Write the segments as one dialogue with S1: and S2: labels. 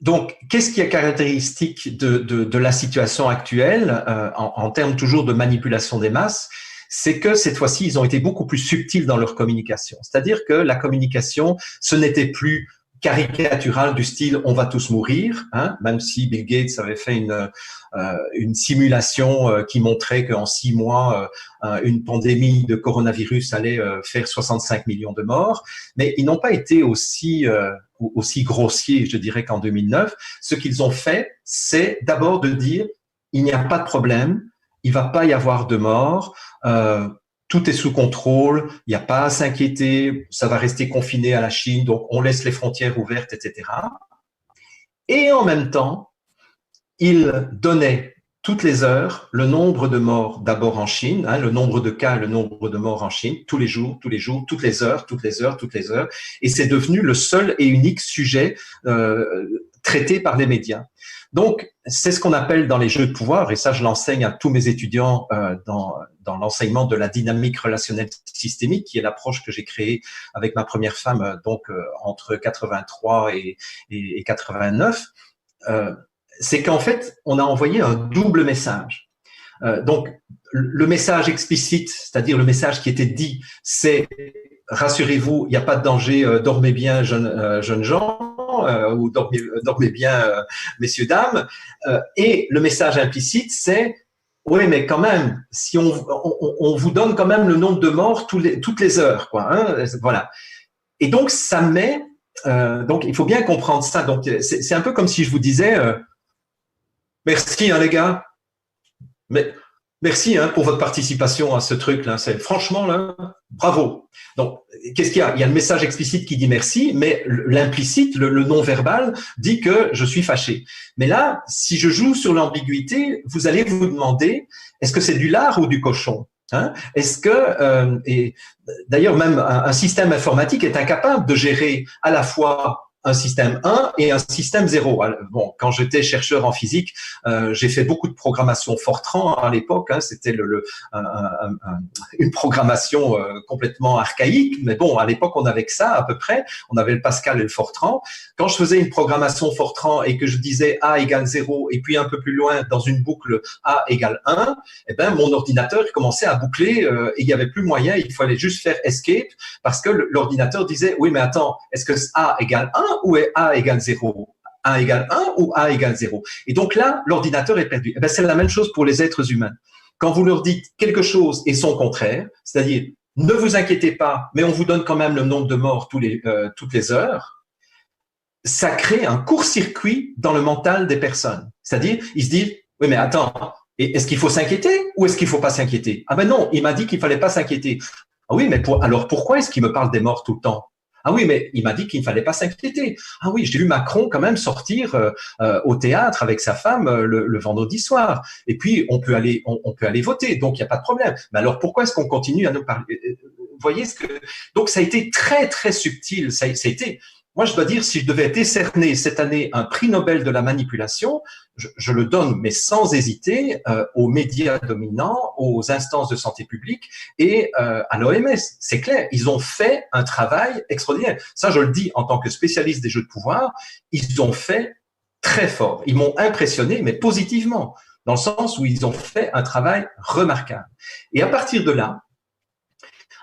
S1: Donc, qu'est-ce qui est caractéristique de la situation actuelle en termes toujours de manipulation des masses? C'est que cette fois-ci, ils ont été beaucoup plus subtils dans leur communication. C'est-à-dire que la communication, ce n'était plus caricatural du style on va tous mourir, hein, même si Bill Gates avait fait une simulation qui montrait qu'en 6 mois, une pandémie de coronavirus allait faire 65 millions de morts, mais ils n'ont pas été aussi grossiers, je dirais, qu'en 2009. Ce qu'ils ont fait, c'est d'abord de dire il n'y a pas de problème, il va pas y avoir de morts, tout est sous contrôle, il n'y a pas à s'inquiéter, ça va rester confiné à la Chine, donc on laisse les frontières ouvertes, etc. Et en même temps, il donnait toutes les heures le nombre de morts d'abord en Chine, hein, le nombre de cas, le nombre de morts en Chine, tous les jours, toutes les heures, et c'est devenu le seul et unique sujet traité par les médias. Donc, c'est ce qu'on appelle dans les jeux de pouvoir, et ça je l'enseigne à tous mes étudiants dans l'enseignement de la dynamique relationnelle systémique, qui est l'approche que j'ai créée avec ma première femme, entre 83 et 89. C'est qu'en fait, on a envoyé un double message. Donc, le message explicite, c'est-à-dire le message qui était dit, c'est rassurez-vous, il n'y a pas de danger, dormez bien, jeunes gens, ou dormez bien, messieurs, dames. Et le message implicite, c'est oui, mais quand même, si on vous donne quand même le nombre de morts toutes les heures, quoi. Hein, voilà. Et donc, ça met. Donc, il faut bien comprendre ça. Donc, c'est un peu comme si je vous disais. Merci, hein, les gars. Mais merci pour votre participation à ce truc-là. Franchement, là, bravo. Donc, qu'est-ce qu'il y a? Il y a le message explicite qui dit merci, mais l'implicite, le non-verbal, dit que je suis fâché. Mais là, si je joue sur l'ambiguïté, vous allez vous demander, est-ce que c'est du lard ou du cochon? Hein? Est-ce que, et d'ailleurs, même un système informatique est incapable de gérer à la fois un système 1 et un système 0. Bon, quand j'étais chercheur en physique, j'ai fait beaucoup de programmation Fortran à l'époque. Hein, c'était une programmation complètement archaïque, mais bon, à l'époque, on avait que ça à peu près. On avait le Pascal et le Fortran. Quand je faisais une programmation Fortran et que je disais A égale 0 et puis un peu plus loin, dans une boucle A égale 1, eh ben, mon ordinateur commençait à boucler et il n'y avait plus moyen, il fallait juste faire escape parce que l'ordinateur disait, oui, mais attends, est-ce que A égale 1 ou A égale 0? A égale 1 ou A égale 0? Et donc là, l'ordinateur est perdu. Eh ben, c'est la même chose pour les êtres humains. Quand vous leur dites quelque chose et son contraire, c'est-à-dire, ne vous inquiétez pas, mais on vous donne quand même le nombre de morts toutes les heures, ça crée un court-circuit dans le mental des personnes. C'est-à-dire, ils se disent, oui, mais attends, est-ce qu'il faut s'inquiéter ou est-ce qu'il faut pas s'inquiéter? Ah ben non, il m'a dit qu'il fallait pas s'inquiéter. Ah oui, mais alors pourquoi est-ce qu'il me parle des morts tout le temps? Ah oui, mais il m'a dit qu'il ne fallait pas s'inquiéter. Ah oui, j'ai vu Macron quand même sortir au théâtre avec sa femme le vendredi soir. Et puis on peut aller voter, donc il n'y a pas de problème. Mais alors pourquoi est-ce qu'on continue à nous parler? Vous voyez ce que donc ça a été très très subtil. Ça a été. Moi, je dois dire, si je devais décerner cette année un prix Nobel de la manipulation, je le donne, mais sans hésiter, aux médias dominants, aux instances de santé publique et à l'OMS. C'est clair, ils ont fait un travail extraordinaire. Ça, je le dis en tant que spécialiste des jeux de pouvoir, ils ont fait très fort. Ils m'ont impressionné, mais positivement, dans le sens où ils ont fait un travail remarquable. Et à partir de là,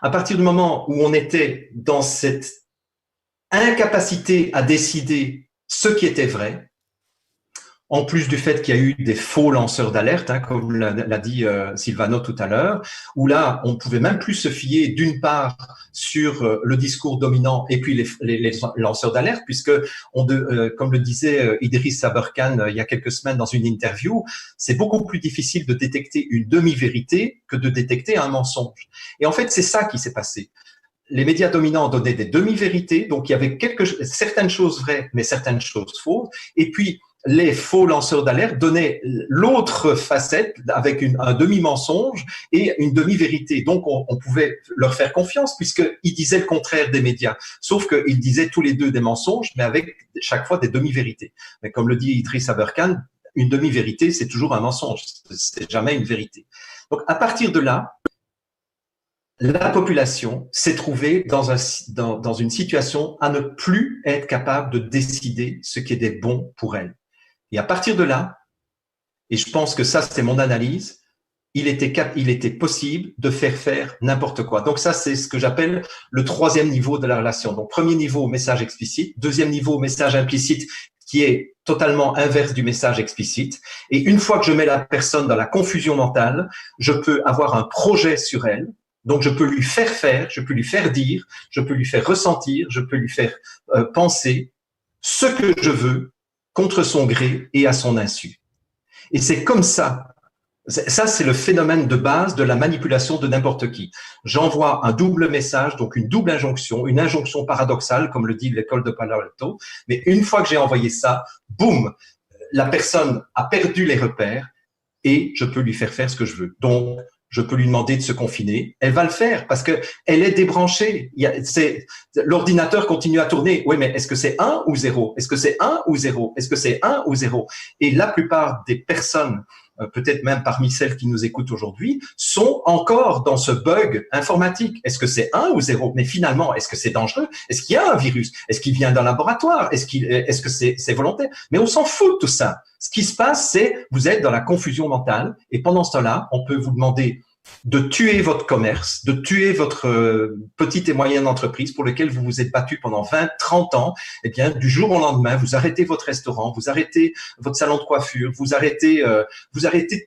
S1: à partir du moment où on était dans cette incapacité à décider ce qui était vrai, en plus du fait qu'il y a eu des faux lanceurs d'alerte, hein, comme l'a dit Silvano tout à l'heure, où là, on ne pouvait même plus se fier d'une part sur le discours dominant et puis les lanceurs d'alerte, puisque, comme le disait Idriss Aberkan il y a quelques semaines dans une interview, c'est beaucoup plus difficile de détecter une demi-vérité que de détecter un mensonge. Et en fait, c'est ça qui s'est passé. Les médias dominants donnaient des demi-vérités, donc il y avait certaines choses vraies, mais certaines choses fausses, et puis les faux lanceurs d'alerte donnaient l'autre facette avec un demi-mensonge et une demi-vérité. Donc, on pouvait leur faire confiance puisqu'ils disaient le contraire des médias. Sauf qu'ils disaient tous les deux des mensonges, mais avec chaque fois des demi-vérités. Mais comme le dit Idriss Aberkan, une demi-vérité, c'est toujours un mensonge. C'est jamais une vérité. Donc, à partir de là, la population s'est trouvée dans une situation à ne plus être capable de décider ce qui était bon pour elle. Et à partir de là, et je pense que ça, c'est mon analyse, il était possible de faire n'importe quoi. Donc ça, c'est ce que j'appelle le troisième niveau de la relation. Donc premier niveau, message explicite. Deuxième niveau, message implicite, qui est totalement inverse du message explicite. Et une fois que je mets la personne dans la confusion mentale, je peux avoir un projet sur elle. Donc je peux lui faire, je peux lui faire dire, je peux lui faire ressentir, je peux lui faire penser ce que je veux contre son gré et à son insu. Et c'est comme ça. Ça, c'est le phénomène de base de la manipulation de n'importe qui. J'envoie un double message, donc une double injonction, une injonction paradoxale, comme le dit l'école de Palo Alto. Mais une fois que j'ai envoyé ça, boum, la personne a perdu les repères et je peux lui faire ce que je veux. Donc, je peux lui demander de se confiner. Elle va le faire parce que elle est débranchée. L'ordinateur continue à tourner. Oui, mais est-ce que c'est 1 ou 0? Est-ce que c'est 1 ou 0? Est-ce que c'est 1 ou 0? Et la plupart des personnes, peut-être même parmi celles qui nous écoutent aujourd'hui, sont encore dans ce bug informatique. Est-ce que c'est 1 ou 0? Mais finalement, est-ce que c'est dangereux? Est-ce qu'il y a un virus? Est-ce qu'il vient d'un laboratoire? Est-ce que c'est volontaire? Mais on s'en fout de tout ça. Ce qui se passe, c'est vous êtes dans la confusion mentale et pendant ce temps-là, on peut vous demander de tuer votre commerce, de tuer votre petite et moyenne entreprise pour laquelle vous vous êtes battu pendant 20, 30 ans. Eh bien, du jour au lendemain, vous arrêtez votre restaurant, vous arrêtez votre salon de coiffure, vous arrêtez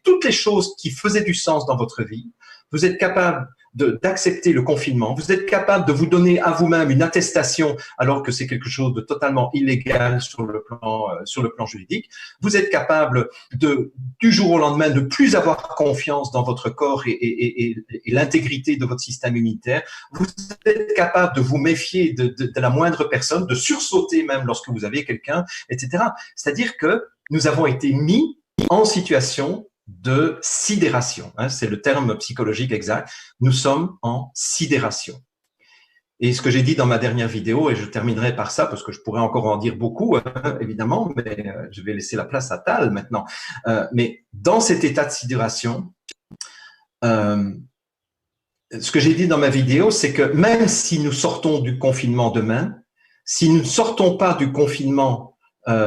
S1: toutes les choses qui faisaient du sens dans votre vie. Vous êtes capable d'accepter le confinement. Vous êtes capable de vous donner à vous-même une attestation alors que c'est quelque chose de totalement illégal sur le plan juridique. Vous êtes capable du jour au lendemain, de plus avoir confiance dans votre corps et l'intégrité de votre système immunitaire. Vous êtes capable de vous méfier de la moindre personne, de sursauter même lorsque vous avez quelqu'un, etc. C'est-à-dire que nous avons été mis en situation de sidération, c'est le terme psychologique exact. Nous sommes en sidération. Et ce que j'ai dit dans ma dernière vidéo, et je terminerai par ça, parce que je pourrais encore en dire beaucoup, évidemment, mais je vais laisser la place à Tal maintenant. Mais dans cet état de sidération, ce que j'ai dit dans ma vidéo, c'est que même si nous sortons du confinement demain, si nous ne sortons pas du confinement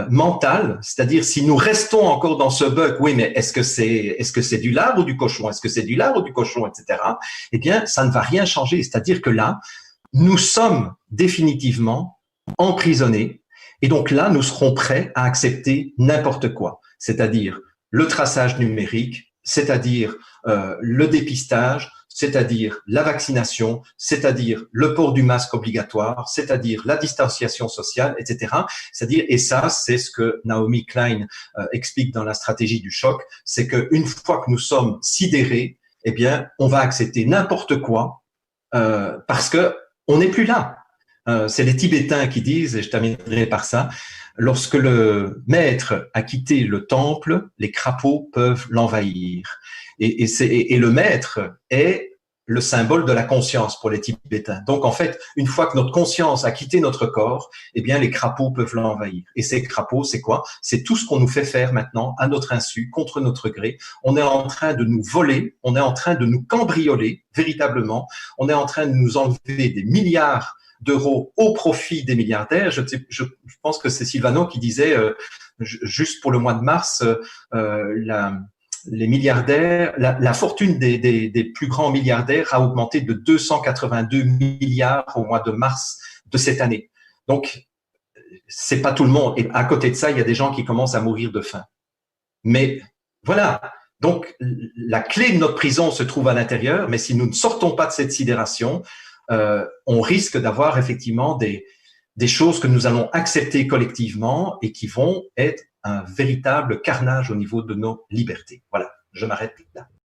S1: mental, c'est-à-dire si nous restons encore dans ce bug, oui, mais est-ce que c'est du lard ou du cochon, est-ce que c'est du lard ou du cochon, etc. Eh bien, ça ne va rien changer. C'est-à-dire que là, nous sommes définitivement emprisonnés, et donc là, nous serons prêts à accepter n'importe quoi, c'est-à-dire le traçage numérique, c'est-à-dire le dépistage, c'est-à-dire la vaccination, c'est-à-dire le port du masque obligatoire, c'est-à-dire la distanciation sociale, etc. C'est-à-dire, et ça, c'est ce que Naomi Klein explique dans la stratégie du choc, c'est qu'une fois que nous sommes sidérés, eh bien, on va accepter n'importe quoi parce que on n'est plus là. C'est les Tibétains qui disent, et je terminerai par ça, lorsque le maître a quitté le temple, les crapauds peuvent l'envahir. Et le maître est le symbole de la conscience pour les Tibétains. Donc, en fait, une fois que notre conscience a quitté notre corps, eh bien, les crapauds peuvent l'envahir. Et ces crapauds, c'est quoi? C'est tout ce qu'on nous fait faire maintenant à notre insu, contre notre gré. On est en train de nous voler, on est en train de nous cambrioler, véritablement. On est en train de nous enlever des milliards d'euros au profit des milliardaires. Je pense que c'est Silvano qui disait, juste pour le mois de mars, les milliardaires, la fortune des plus grands milliardaires a augmenté de 282 milliards au mois de mars de cette année. Donc, c'est pas tout le monde. Et à côté de ça, il y a des gens qui commencent à mourir de faim. Mais voilà. Donc, la clé de notre prison se trouve à l'intérieur, mais si nous ne sortons pas de cette sidération, on risque d'avoir effectivement des choses que nous allons accepter collectivement et qui vont être un véritable carnage au niveau de nos libertés. Voilà, je m'arrête là.